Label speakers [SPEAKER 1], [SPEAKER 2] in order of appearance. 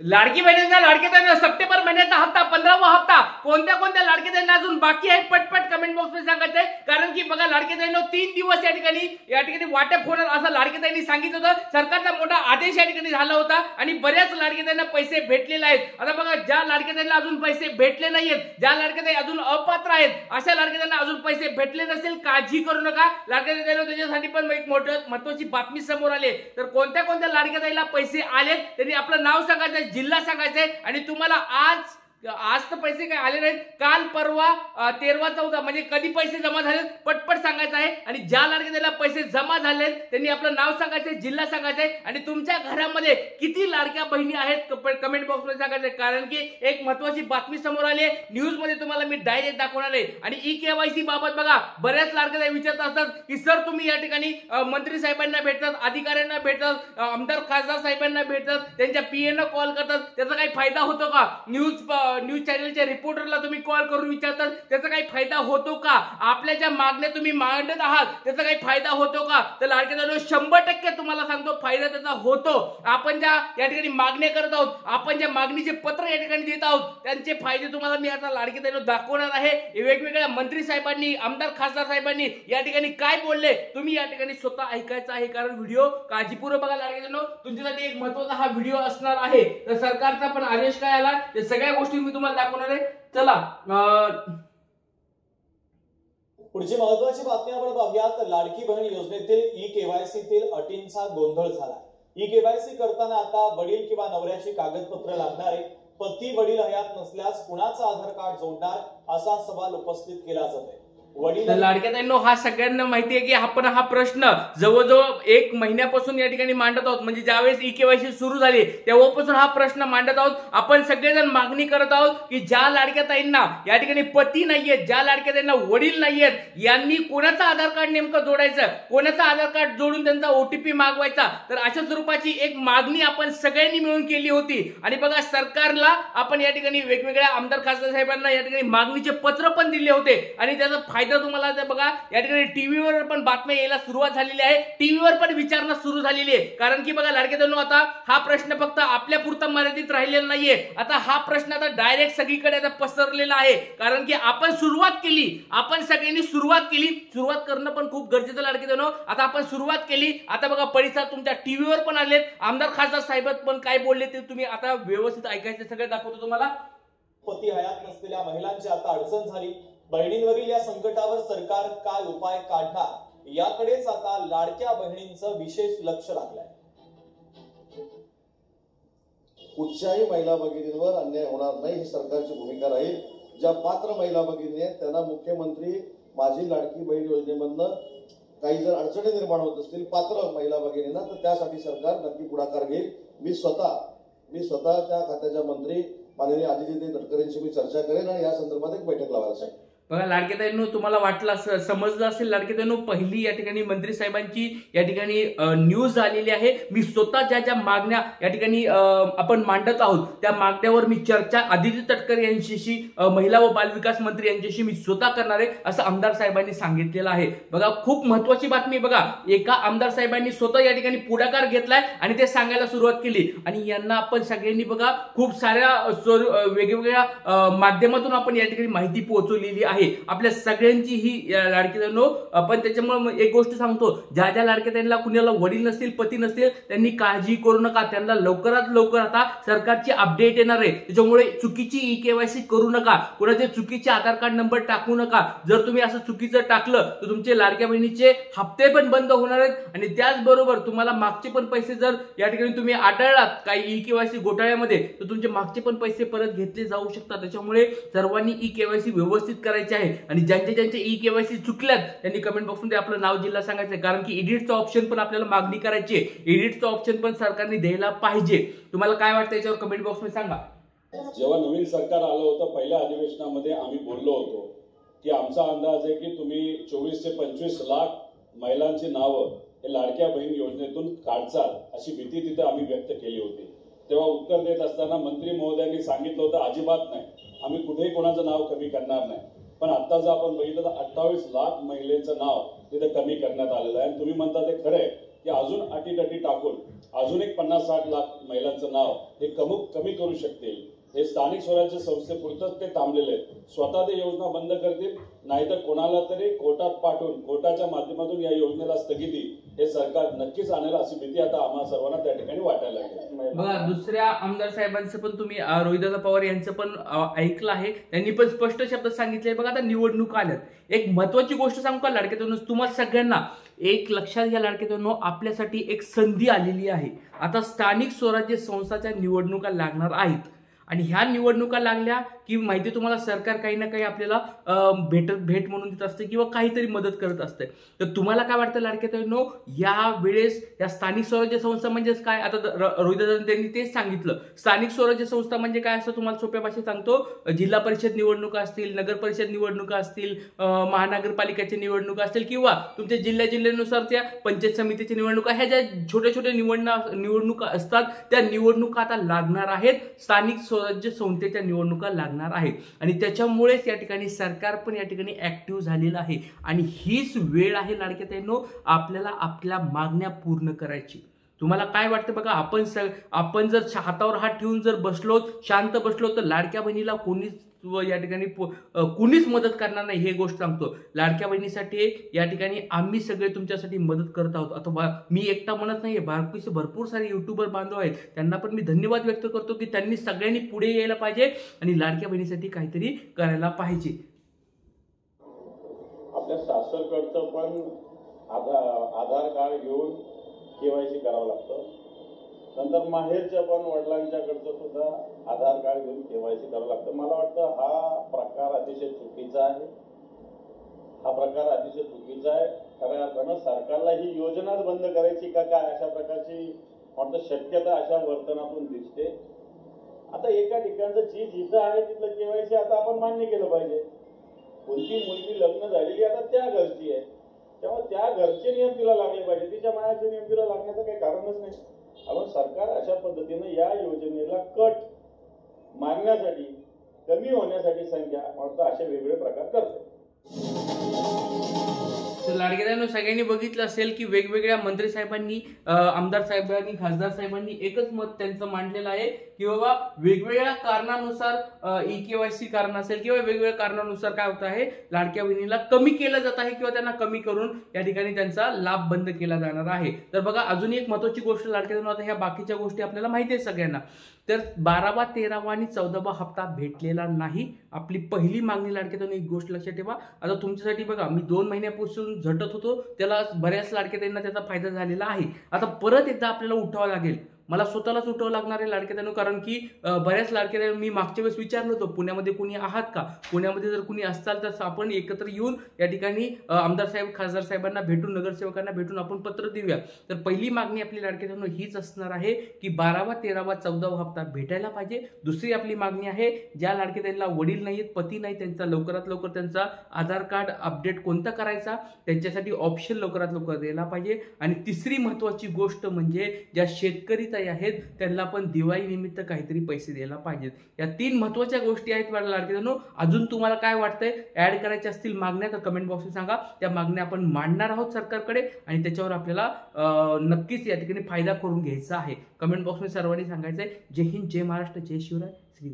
[SPEAKER 1] लाडकी बहिणींना लाडकी बहिणींना सप्टेंबर महिन्याचा हप्ता 15वा हप्ता कोणत्या लाडकी बहिणींना अजून बाकी आहे पटपट कमेंट बॉक्समध्ये सांगायचंय। कारण की बघा लाडकी बहिणींनो 3 दिवस या ठिकाणी वाटप होणार असं लाडकी बहिणींनी सांगितलं होतं। सरकारचा मोठा आदेश या ठिकाणी झाला होता आणि बऱ्याच लाडकी बहिणींना पैसे भेटलेले आहेत। आता बघा ज्या लाडकी बहिणींना अजून पैसे भेटले नाहीयेत, ज्या लाडकी बहिणी अजून अपात्र आहेत, अशा लाडकी बहिणींना अजून पैसे भेटले नसेल काळजी करू नका। लाडकी बहिणींनो त्याच्यासाठी पण एक महत्त्वाची बातमी समोर आली। तर कोणत्या लाडकी बहिणीला पैसे आलेत त्यांनी आपलं नाव सांगायचं, जिल्हा सांगायचंय आणि तुम्हाला आज तर पैसे काय आले नाहीत, काल परवा 13 14 म्हणजे कधी पैसे जमा झाले पटपट सांगायचं आहे। आणि ज्या लाडकी बहिणीला पैसे जमा झाले त्यांनी आपलं नाव सांगायचंय, जिल्हा सांगायचंय आणि तुमच्या घरामध्ये किती लाडक्या बहिणी आहेत कमेंट बॉक्स मध्ये सांगायचंय। कारण की एक महत्त्वाची बातमी समोर आली आहे, न्यूज मध्ये तुम्हाला मी डायरेक्ट दाखवणार आहे। आणि ई-केवायसी बाबत बघा बऱ्याच लाडक्या बहिणी विचारत असतात की सर तुम्ही या ठिकाणी मंत्री साहेबांना भेटतात, अधिकाऱ्यांना भेटतात, आमदार खासदार साहेबांना भेटतात, त्यांच्या पीएनं कॉल करतात, त्याचा काही फायदा होतो का? न्यूज चॅनलच्या रिपोर्टरला तुम्ही कॉल करून विचारतात त्याचा काही फायदा होतो का? आपल्या ज्या मागण्या तुम्ही मांडत आहात त्याचा काही फायदा होतो का? तर लाडक्या बहिणींनो 100% तुम्हाला सांगतो फायदा त्याचा होतो। आपण ज्या या ठिकाणी मागण्या करत आहोत, आपण ज्या मागणीचे पत्र या ठिकाणी देत आहोत त्यांचे फायदे तुम्हाला मी आता लाडकी बहिणींनो दाखवणार आहे। वेगवेगळ्या मंत्री साहेबांनी, आमदार खासदार साहेबांनी या ठिकाणी काय बोलले तुम्ही या ठिकाणी स्वतः ऐकायचं आहे। कारण व्हिडिओ काळजीपूर्वक बघा लाडकी बहिणींनो, तुमच्यासाठी एक महत्त्वाचा हा व्हिडिओ असणार आहे। तर सरकारचा पण आदेश काय आला ते सगळ्या गोष्टी मी तुम्हाला दाखवणार आहे। चला
[SPEAKER 2] पुढची महत्त्वाची बातमी आपण बघूयात। लाडकी बहीण योजनेतील ई-केवायसीतील अटींचा गोंधळ झाला। ई-केवायसी करताना आता वडील किंवा नवऱ्याची कागदपत्र लागणार आहे। पती वडील हयात नसल्यास कुणाचं आधार कार्ड जोडणार असा सवाल उपस्थित केला जातोय।
[SPEAKER 1] लाडक्या बहिणींनो हा सगळ्यांना माहिती आहे की आपण हा प्रश्न जवळजवळ 1 महिन्यापासून या ठिकाणी मांडत आहोत। म्हणजे ज्यावेळेस ई-केवायसी सुरू झाली तेव्हापासून हा प्रश्न मांडत आहोत। आपण सगळेजण मागणी करत आहोत की ज्या लाडक्या ताईंना या ठिकाणी पती नाहीयेत, ज्या लाडक्या ताईंना वडील नाहीयेत, यांनी कोणाचं आधार कार्ड नेमकं जोडायचं, कोणाचं आधार कार्ड जोडून त्यांचा ओटीपी मागवायचा। तर अशा स्वरूपाची एक मागणी आपण सगळ्यांनी मिळून केली होती। आणि बघा सरकारला आपण या ठिकाणी वेगवेगळ्या आमदार खासदार साहेबांना या ठिकाणी मागणीचे पत्र पण दिले होते। आणि त्याचा तुम्हाला बघा या ठिकाणी टीव्हीवर पण बातम्या यायला सुरुवात झालेली आहे, टीव्हीवर पण विचारणा सुरू झालेली आहे। कारण की बघा लाडक्या बहिणींनो आता हा प्रश्न फक्त आपल्या पुरता मर्यादित राहिलेला नाहीये, आता हा प्रश्न आता डायरेक्ट सगळीकडे आता पसरलेला आहे। कारण की आपण सुरुवात केली, आपण सगळ्यांनी सुरुवात सुरुवात करणं पण खूप गरजेचं लाडक्या बहिणींनो। आता आपण सुरुवात केली, आता बघा परिसर तुमच्या टीव्हीवर पण आलेत, आमदार खासदार साहेब पण काय बोलले ते तुम्ही आता व्यवस्थित ऐकायचं, सगळं दाखवतो तुम्हाला।
[SPEAKER 2] पती हयात नसलेल्या महिलांची आता अडचण झाली, बहिणींवरील या संकटावर सरकार काय उपाय काढणार याकडेच आता लाडक्या बहिणींचं विशेष लक्ष लागलंय।
[SPEAKER 3] कुठच्याही महिला भगिनींवर अन्याय होणार नाही ही सरकारची भूमिका राहील। ज्या पात्र महिला भगिनी आहेत त्यांना मुख्यमंत्री माझी लाडकी बहीण योजनेमधनं काही जर अडचणी निर्माण होत असतील पात्र महिला भगिनींना तर त्यासाठी सरकार नक्की पुढाकार घेईल। मी स्वतः त्या खात्याच्या मंत्री माननीय आदित्य तटकरेंशी मी चर्चा करेन आणि या संदर्भात एक बैठक लावायला सांगेन।
[SPEAKER 1] बघा लाडक्या ताईंनो तुम्हाला वाटलं समजलं असेल लाडक्या ताईंनो, पहिली या ठिकाणी मंत्री साहेबांची या ठिकाणी न्यूज आलेली आहे। मी स्वतः ज्या मागण्या या ठिकाणी आपण मांडत आहोत त्या मागण्यावर मी चर्चा आदित्य तटकरे यांच्याशी, महिला व बालविकास मंत्री यांच्याशी मी स्वतः करणार आहे असं आमदार साहेबांनी सांगितलेलं आहे। बघा खूप महत्त्वाची बातमी, बघा एका आमदार साहेबांनी स्वतः या ठिकाणी पुढाकार घेतलाय आणि ते सांगायला सुरुवात केली। आणि यांना आपण सगळ्यांनी बघा खूप साऱ्या वेगवेगळ्या माध्यमातून आपण या ठिकाणी माहिती पोहोचवलेली आहे आपल्या सगळ्यांची ही लाडकी बहिणींनो। पण त्याच्यामुळे एक गोष्ट सांगतो, ज्या लाडक्या ताईंना कुणाला वडील नसतील, पती नसतील, त्यांनी काळजी करू नका, त्यांना लवकरात लवकर आता सरकारची अपडेट येणार आहे। त्याच्यामुळे चुकीची ई-केवायसी करू नका, कोणाचे चुकीचे आधार कार्ड नंबर टाकू नका। जर तुम्ही असं चुकीचं टाकलं तर तुमचे लाडक्या बहिणीचे हप्ते पण बंद होणार आहेत आणि त्याचबरोबर तुम्हाला मागचे पण पैसे जर या ठिकाणी तुम्ही आढळलात काही ई-केवायसी घोटाळ्यामध्ये तर तुमचे मागचे पण पैसे परत घेतले जाऊ शकतात। त्याच्यामुळे सर्वांनी ई-केवायसी व्यवस्थित करायची आहे। आणि ज्यांचे ई-केवायसी चुकल्यात त्यांनी कमेंट बॉक्समध्ये आपलं नाव, जिल्हा सांगायचं। कारण की एडिटचा ऑप्शन पण आपल्याला मागणी करायची आहे, एडिटचा ऑप्शन पण सरकारने द्यायला पाहिजे। तुम्हाला काय वाटतं याच्यावर कमेंट बॉक्समध्ये सांगा।
[SPEAKER 4] जेव्हा नवीन सरकार आलं होतं पहिल्या अधिवेशनामध्ये आम्ही बोललो होतो की आमचा अंदाज आहे की तुम्ही 24 ते 25 लाख महिलांची नावं हे लाडक्या बहीण योजनेतून काढचाल अशी भीती तिथे आम्ही व्यक्त केली होती। तेव्हा उत्तर देत असताना मंत्री महोदयांनी सांगितलं होतं अजिबात नाही, आम्ही कुठेही कोणाचं नाव कमी करणार नाही। पण आता जर आपण बघितलं तर 28 लाख महिलांचं नाव तिथे कमी करण्यात आलेलं आहे। तुम्ही म्हणता ते खरं आहे की अजून अटीतटी टाकून अजून एक 50-60 लाख महिलांचं नाव हे कमी करू शकतील. हे स्थानिक स्वराज्य संस्थेपुरतच ते थांबलेले आहेत. स्वतः ते योजना बंद करतील, नाहीतर कोणाला तरी कोर्टात पाठवून कोर्टाच्या माध्यमातून या योजनेला स्थगिती हे सरकार नक्कीच आणेल अशी भीती आता आम्हा सर्वांना त्या ठिकाणी वाटायला लागली.
[SPEAKER 1] बघा, दुसऱ्या आमदार साहेबांचं पण तुम्ही रोहिदादा पवार यांचं पण ऐकलं आहे. त्यांनी पण स्पष्ट शब्दात सांगितलंय. बघा, आता निवडणूक आल्यात. एक महत्वाची गोष्ट सांगू का लाडक्या बहिणींनो, तुम्हाला सगळ्यांना एक लक्षात घ्या लाडक्या बहिणींनो, आपल्यासाठी एक संधी आलेली आहे. आता स्थानिक स्वराज्य संस्थाच्या निवडणुका लागणार आहेत आणि ह्या निवडणुका लागल्या की माहिती तुम्हाला सरकार काही ना काही आपल्याला भेट म्हणून देत असते किंवा काहीतरी मदत करत असते. तर तुम्हाला काय वाटतं लाडक्या बहिणींनो, या वेळेस या स्थानिक स्वराज्य संस्था म्हणजेच काय? आता रोहिदादा त्यांनी तेच सांगितलं. स्थानिक स्वराज्य संस्था म्हणजे काय असं तुम्हाला सोप्या भाषेत सांगतो. जिल्हा परिषद निवडणुका असतील, नगर परिषद निवडणुका असतील, महानगरपालिकेच्या निवडणुका असतील किंवा तुमच्या जिल्ह्यानुसारच्या पंचायत समितीच्या निवडणुका, ह्या ज्या छोट्या छोट्या निवडणुका असतात त्या निवडणुका आता लागणार आहेत. स्थानिक स्वराज्य संस्थेच्या निवडणुका लागणार आहेत आणि त्याच्यामुळेच या ठिकाणी सरकार पण या ठिकाणी ऍक्टिव्ह झालेलं आहे आणि हीच वेळ आहे लाडक्या बहिणींनो आपल्याला आपल्या मागण्या पूर्ण करायची. तुम्हाला काय वाटतं? बघा, आपण जर हातावर हात ठेवून जर बसलो, शांत बसलो, तर लाडक्या बहिणीला कोणीच या ठिकाणी कुणीच मदत करणार नाही. हे गोष्ट सांगतो. लाडक्या बहिणीसाठी या ठिकाणी आम्ही सगळे तुमच्यासाठी मदत करत आहोत. आता मी एकटा म्हणत नाहीये, बाकीचे भरपूर सारे युट्यूबर बांधव आहेत, त्यांना पण मी धन्यवाद व्यक्त करतो की त्यांनी सगळ्यांनी पुढे यायला पाहिजे आणि लाडक्या बहिणीसाठी काहीतरी करायला पाहिजे.
[SPEAKER 4] आपल्या सासरकडचं पण आधार कार्ड घेऊन केवायसी करावं लागतं. नंतर माहेरच्या पण वडिलांच्याकडचं सुद्धा आधार कार्ड घेऊन केवायसी करावं लागतं. मला वाटतं हा प्रकार अतिशय चुकीचा आहे. खऱ्या अर्थानं सरकारला ही योजनाच बंद करायची का काय अशा प्रकारची वाटतं शक्यता अशा वर्तनातून दिसते. आता एका ठिकाणचं जी जिथं आहे तिथलं केवायसी आता आपण मान्य केलं पाहिजे. कोणती मुलगी लग्न झालेली आता त्या घरची आहे, तेव्हा त्या घरचे नियम तिला लागले पाहिजे. तिच्या मायाचे नियम तिला लागण्याचं काही कारणच नाही. आपण सरकार अशा पद्धतीनं या योजनेला कट मारण्यासाठी, कमी होण्यासाठी संख्या वाटतं असे वेगवेगळे प्रकार करते.
[SPEAKER 1] तर लाडक्या बहिणींनो, सगळ्यांनी बघितलं असेल की वेगवेगळ्या मंत्री साहेबांनी, आमदार साहेबांनी, खासदार साहेबांनी एकच मत त्यांचं मांडलेलं आहे की बाबा वेगवेगळ्या कारणानुसार ई-केवायसी कारण असेल किंवा वेगवेगळ्या कारणानुसार काय होत आहे, लाडक्या बहिणीला कमी केलं जात आहे किंवा त्यांना कमी करून या ठिकाणी त्यांचा लाभ बंद केला जाणार आहे. तर बघा, अजून एक महत्वाची गोष्ट लाडक्या बहिणींनो, आता ह्या बाकीच्या गोष्टी आपल्याला माहिती आहे सगळ्यांना. तर 12वा, 13वा आणि 14वा हप्ता भेटलेला नाही. आपली पहिली मागणी लाडक्या बहिणींनो, एक गोष्ट लक्षात ठेवा. आता तुमच्यासाठी बघा, मी 2 महिन्यापासून झटत होतो, त्याला बऱ्याच लाडक्या बहिणींना त्याचा फायदा झालेला आहे. आता परत एकदा आपल्याला उठावं लागेल. मला स्वतःलाच उठावं लागणार आहे लाडक्या बहिणींनो, कारण की बऱ्याच लाडक्या बहिणींना मी मागच्या वेळेस विचारलं होतं, पुण्यामध्ये कोणी आहात का? पुण्यामध्ये जर कोणी असताल तर आपण एकत्र येऊन या ठिकाणी आमदार साहेब, खासदार साहेबांना भेटून, नगरसेवकांना भेटून आपण पत्र देऊया. तर पहिली मागणी आपली लाडक्या बहिणींनो हीच असणार आहे की 12वा, 13वा, 14वा हप्ता भेटायला पाहिजे. दुसरी आपली मागणी आहे, ज्या लाडक्या बहिणीला वडील नाहीत, पती नाही, त्यांचा लवकरात लवकर त्यांचा आधार कार्ड अपडेट कोणता करायचा, त्यांच्यासाठी ऑप्शन लवकरात लवकर द्यायला पाहिजे. आणि तिसरी महत्वाची गोष्ट म्हणजे ज्या शेतकरी आहेत त्यांना पण दिवाळी निमित्त काहीतरी पैसे द्यायला पाहिजेत. या 3 महत्वाच्या गोष्टी आहेत लाडक्या बहिणींनो. अजून तुम्हाला काय वाटतंय, ऍड करायच्या असतील मागण्या तर कमेंट बॉक्समध्ये सांगा. त्या मागण्या आपण मांडणार आहोत सरकारकडे आणि त्याच्यावर आपल्याला नक्कीच या ठिकाणी फायदा करून घ्यायचा आहे. कमेंट बॉक्समध्ये सर्वांनी सांगायचंय. जय हिंद, जय महाराष्ट्र, जय शिवराय, श्री